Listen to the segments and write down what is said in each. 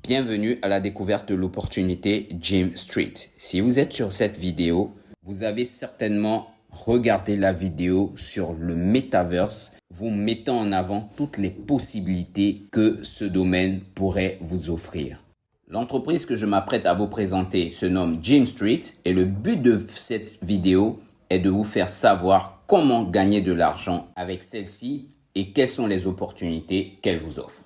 Bienvenue à la découverte de l'opportunité Jim Street. Si vous êtes sur cette vidéo, vous avez certainement regardé la vidéo sur le Metaverse, vous mettant en avant toutes les possibilités que ce domaine pourrait vous offrir. L'entreprise que je m'apprête à vous présenter se nomme Jim Street et le but de cette vidéo est de vous faire savoir comment gagner de l'argent avec celle-ci et quelles sont les opportunités qu'elle vous offre.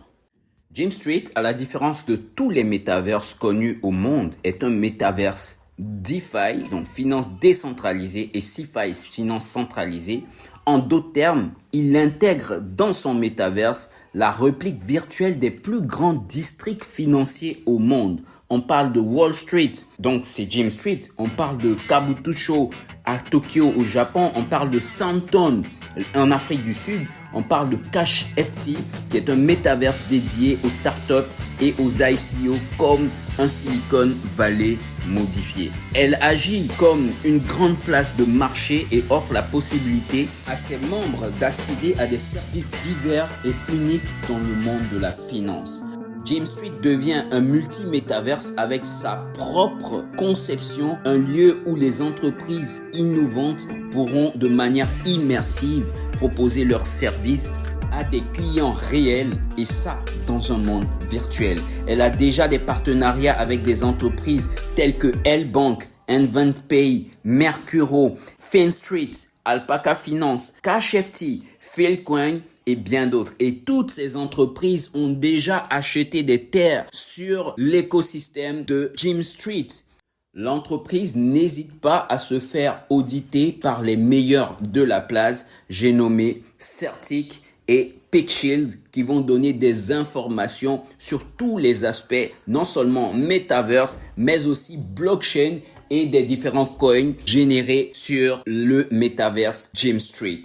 Jim Street, à la différence de tous les métaverses connus au monde, est un métaverse DeFi, donc finance décentralisée, et CeFi, finance centralisée. En d'autres termes, il intègre dans son métaverse la réplique virtuelle des plus grands districts financiers au monde. On parle de Wall Street, donc c'est Jim Street. On parle de Kabukicho à Tokyo au Japon. On parle de Santon en Afrique du Sud. On parle de CashFT, qui est un métaverse dédié aux startups et aux ICO comme un Silicon Valley modifié. Elle agit comme une grande place de marché et offre la possibilité à ses membres d'accéder à des services divers et uniques dans le monde de la finance. Jim Street devient un multi-métaverse avec sa propre conception, un lieu où les entreprises innovantes pourront de manière immersive proposer leurs services à des clients réels et ça dans un monde virtuel. Elle a déjà des partenariats avec des entreprises telles que L-Bank, InventPay, Mercuro, FinStreet, Alpaca Finance, CashFT, Filecoin et bien d'autres. Et toutes ces entreprises ont déjà acheté des terres sur l'écosystème de Jim Street. L'entreprise n'hésite pas à se faire auditer par les meilleurs de la place, j'ai nommé Certic et PeakShield, qui vont donner des informations sur tous les aspects, non seulement Metaverse, mais aussi blockchain et des différents coins générés sur le Metaverse Jim Street.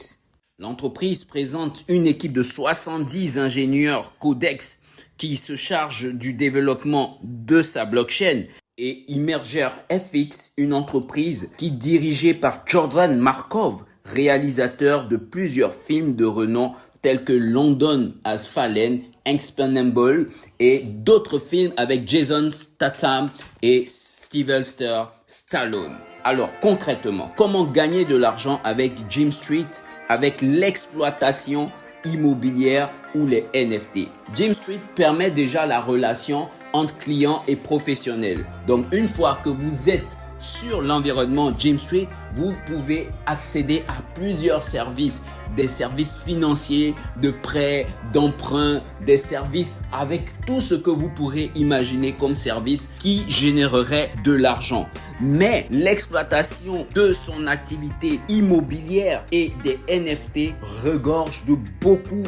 L'entreprise présente une équipe de 70 ingénieurs Codex qui se chargent du développement de sa blockchain et Immerger FX, une entreprise qui est dirigée par Jordan Markov, réalisateur de plusieurs films de renom tels que London Has Fallen, Expendable et d'autres films avec Jason Statham et Sylvester Stallone. Alors concrètement, comment gagner de l'argent avec Jim Street, avec l'exploitation immobilière ou les NFT? Jim Street permet déjà la relation entre clients et professionnels. Donc une fois que vous êtes sur l'environnement Jim Street, vous pouvez accéder à plusieurs services, des services financiers, de prêts, d'emprunts, des services avec tout ce que vous pourrez imaginer comme service qui générerait de l'argent. Mais l'exploitation de son activité immobilière et des NFT regorge de beaucoup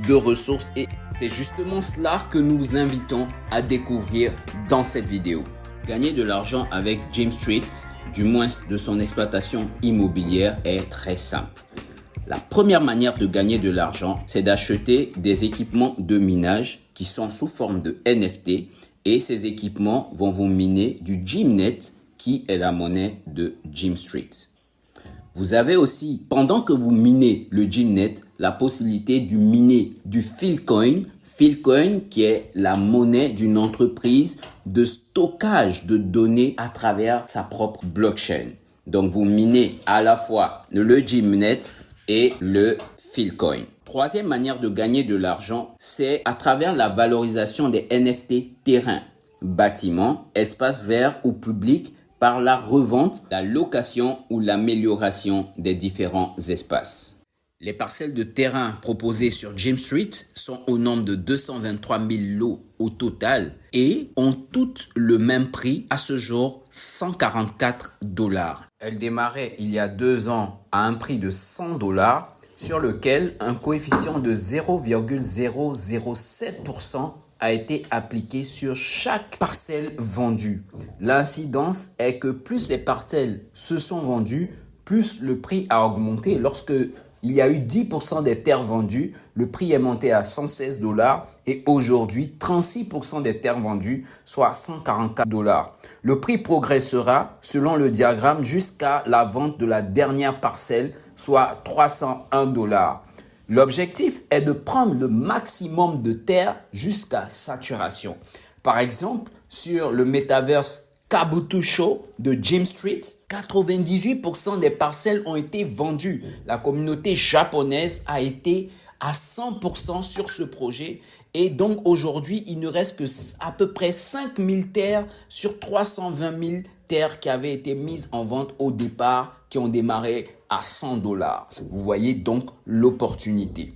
de ressources et c'est justement cela que nous vous invitons à découvrir dans cette vidéo. Gagner de l'argent avec Jim Street, du moins de son exploitation immobilière, est très simple. La première manière de gagner de l'argent, c'est d'acheter des équipements de minage qui sont sous forme de NFT et ces équipements vont vous miner du Gmnet qui est la monnaie de Jim Street. Vous avez aussi, pendant que vous minez le Gmnet, la possibilité de miner du Filecoin. Filecoin qui est la monnaie d'une entreprise de stockage de données à travers sa propre blockchain. Donc vous minez à la fois le Gmnet et le Filecoin. Troisième manière de gagner de l'argent, c'est à travers la valorisation des NFT terrains, bâtiments, espaces verts ou publics par la revente, la location ou l'amélioration des différents espaces. Les parcelles de terrain proposées sur Jim Street sont au nombre de 223 000 lots au total et ont toutes le même prix à ce jour, 144 $. Elles démarraient il y a 2 ans à un prix de 100 $ sur lequel un coefficient de 0,007% a été appliqué sur chaque parcelle vendue. L'incidence est que plus les parcelles se sont vendues, plus le prix a augmenté. Lorsque il y a eu 10% des terres vendues, le prix est monté à 116 $ et aujourd'hui 36% des terres vendues, soit 144 $. Le prix progressera selon le diagramme jusqu'à la vente de la dernière parcelle, soit 301 $. L'objectif est de prendre le maximum de terres jusqu'à saturation. Par exemple, sur le metaverse Kabuto de Jim Street, 98% des parcelles ont été vendues. La communauté japonaise a été à 100% sur ce projet. Et donc aujourd'hui, il ne reste que à peu près 5000 terres sur 320 000 terres qui avaient été mises en vente au départ, qui ont démarré à $100. Vous voyez donc l'opportunité.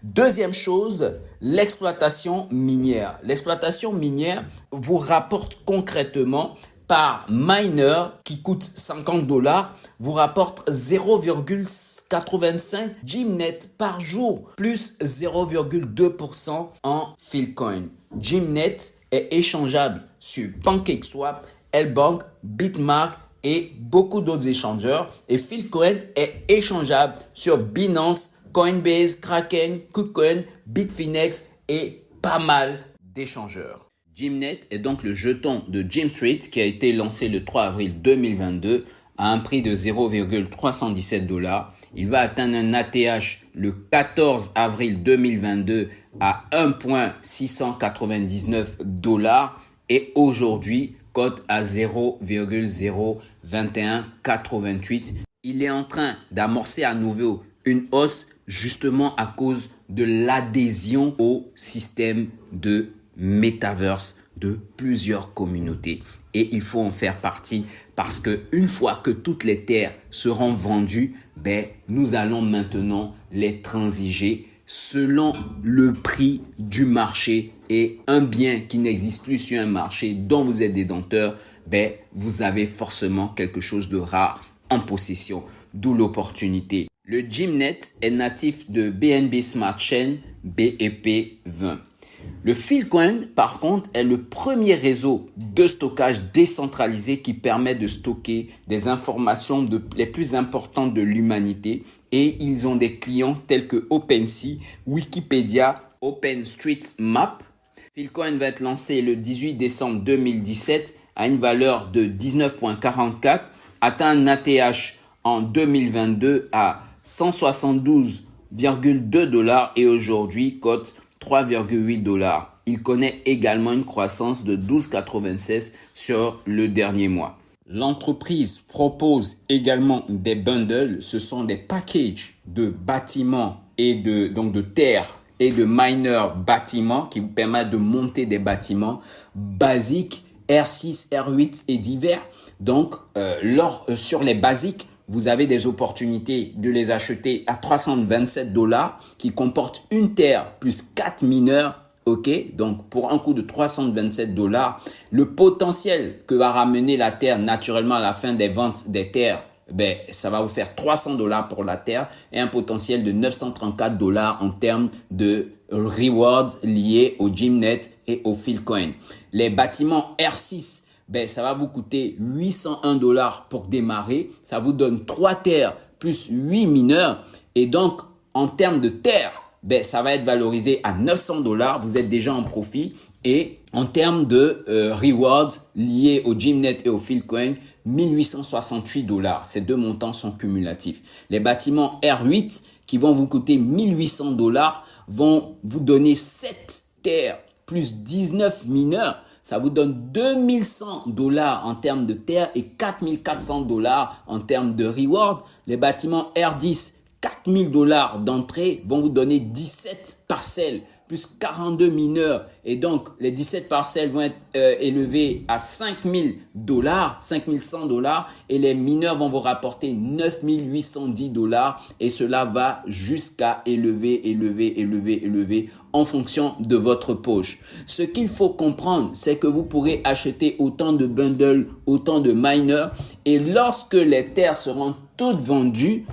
Deuxième chose, l'exploitation minière. L'exploitation minière vous rapporte concrètement par miner qui coûte $50, vous rapporte 0,85 Gmnet par jour, plus 0,2% en Philcoin. Gmnet est échangeable sur PancakeSwap, Lbank, Bitmark et beaucoup d'autres échangeurs. Et Philcoin est échangeable sur Binance, Coinbase, Kraken, KuCoin, Bitfinex et pas mal d'échangeurs. Gmnet est donc le jeton de Jim Street qui a été lancé le 3 avril 2022 à un prix de 0,317 $. Il va atteindre un ATH le 14 avril 2022 à 1,699 $ et aujourd'hui cote à 0,02188. Il est en train d'amorcer à nouveau une hausse justement à cause de l'adhésion au système de Metaverse de plusieurs communautés. Et il faut en faire partie parce que une fois que toutes les terres seront vendues, nous allons maintenant les transiger selon le prix du marché. Et un bien qui n'existe plus sur un marché dont vous êtes détenteur, vous avez forcément quelque chose de rare en possession, d'où l'opportunité. Le Gmnet est natif de BNB Smart Chain BEP20. Le Philcoin, par contre, est le premier réseau de stockage décentralisé qui permet de stocker des informations les plus importantes de l'humanité. Et ils ont des clients tels que OpenSea, Wikipédia, OpenStreetMap. Philcoin va être lancé le 18 décembre 2017 à une valeur de 19,44, atteint un ATH en 2022 à 172,2 $ et aujourd'hui cote 3,8 $. Il connaît également une croissance de 12,96 sur le dernier mois. L'entreprise propose également des bundles. Ce sont des packages de bâtiments et de terres et de miners bâtiments qui vous permettent de monter des bâtiments basiques R6, R8 et divers. Donc, sur les basiques, vous avez des opportunités de les acheter à 327 $ qui comportent une terre plus 4 mineurs. Ok, donc pour un coût de 327 $, le potentiel que va ramener la terre naturellement à la fin des ventes des terres, ça va vous faire 300 $ pour la terre et un potentiel de 934 $ en termes de rewards liés au Gmnet et au Philcoin. Les bâtiments R6, ça va vous coûter 801 $ pour démarrer. Ça vous donne 3 terres plus 8 mineurs. Et donc, en termes de terres, ça va être valorisé à 900 $. Vous êtes déjà en profit. Et en termes de rewards liés au Gmnet et au Philcoin, 1868 $. Ces deux montants sont cumulatifs. Les bâtiments R8 qui vont vous coûter 1800 $ vont vous donner 7 terres plus 19 mineurs. Ça vous donne 2100 $ en termes de terres et 4400 $ en termes de reward. Les bâtiments R10, 4000 $ d'entrée vont vous donner 17 parcelles plus 42 mineurs. Et donc, les 17 parcelles vont être élevées à 5000 $, 5100 $ et les mineurs vont vous rapporter 9810 $ et cela va jusqu'à élever en fonction de votre poche. Ce qu'il faut comprendre, c'est que vous pourrez acheter autant de bundles, autant de miners et lorsque les terres seront toutes vendues,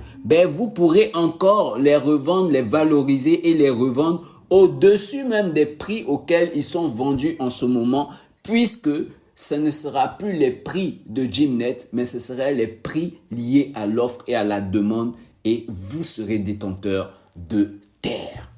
vous pourrez encore les revendre, les valoriser et les revendre au-dessus même des prix auxquels ils sont vendus en ce moment, puisque ce ne sera plus les prix de Gmnet, mais ce seraient les prix liés à l'offre et à la demande et vous serez détenteur de terre.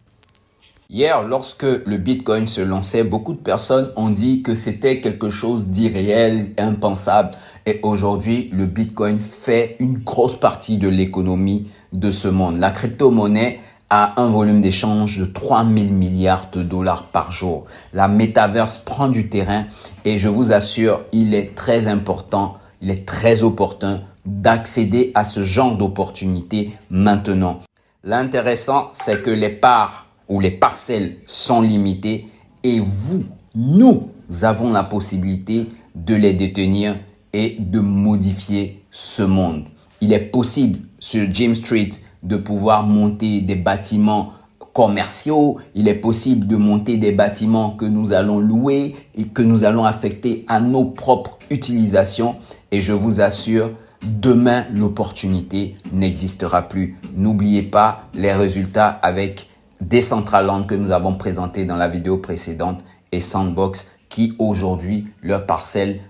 Hier, lorsque le Bitcoin se lançait, beaucoup de personnes ont dit que c'était quelque chose d'irréel, impensable. Et aujourd'hui, le Bitcoin fait une grosse partie de l'économie de ce monde. La crypto-monnaie a un volume d'échange de 3000 milliards de dollars par jour. La Metaverse prend du terrain et je vous assure, il est très important, il est très opportun d'accéder à ce genre d'opportunités maintenant. L'intéressant, c'est que les parts ou les parcelles sont limitées et nous avons la possibilité de les détenir et de modifier ce monde. Il est possible sur Jim Street de pouvoir monter des bâtiments commerciaux. Il est possible de monter des bâtiments que nous allons louer et que nous allons affecter à nos propres utilisations. Et je vous assure, demain, l'opportunité n'existera plus. N'oubliez pas les résultats avec Decentraland que nous avons présenté dans la vidéo précédente et Sandbox qui aujourd'hui, leurs parcelles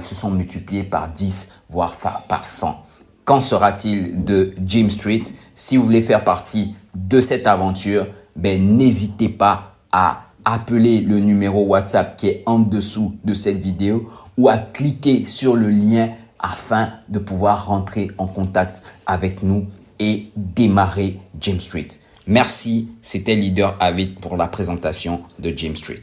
se sont multipliées par 10, voire par 100. Qu'en sera-t-il de Jim Street? Si vous voulez faire partie de cette aventure, n'hésitez pas à appeler le numéro WhatsApp qui est en dessous de cette vidéo ou à cliquer sur le lien afin de pouvoir rentrer en contact avec nous et démarrer Jim Street. Merci, c'était Leader Avid pour la présentation de Jim Street.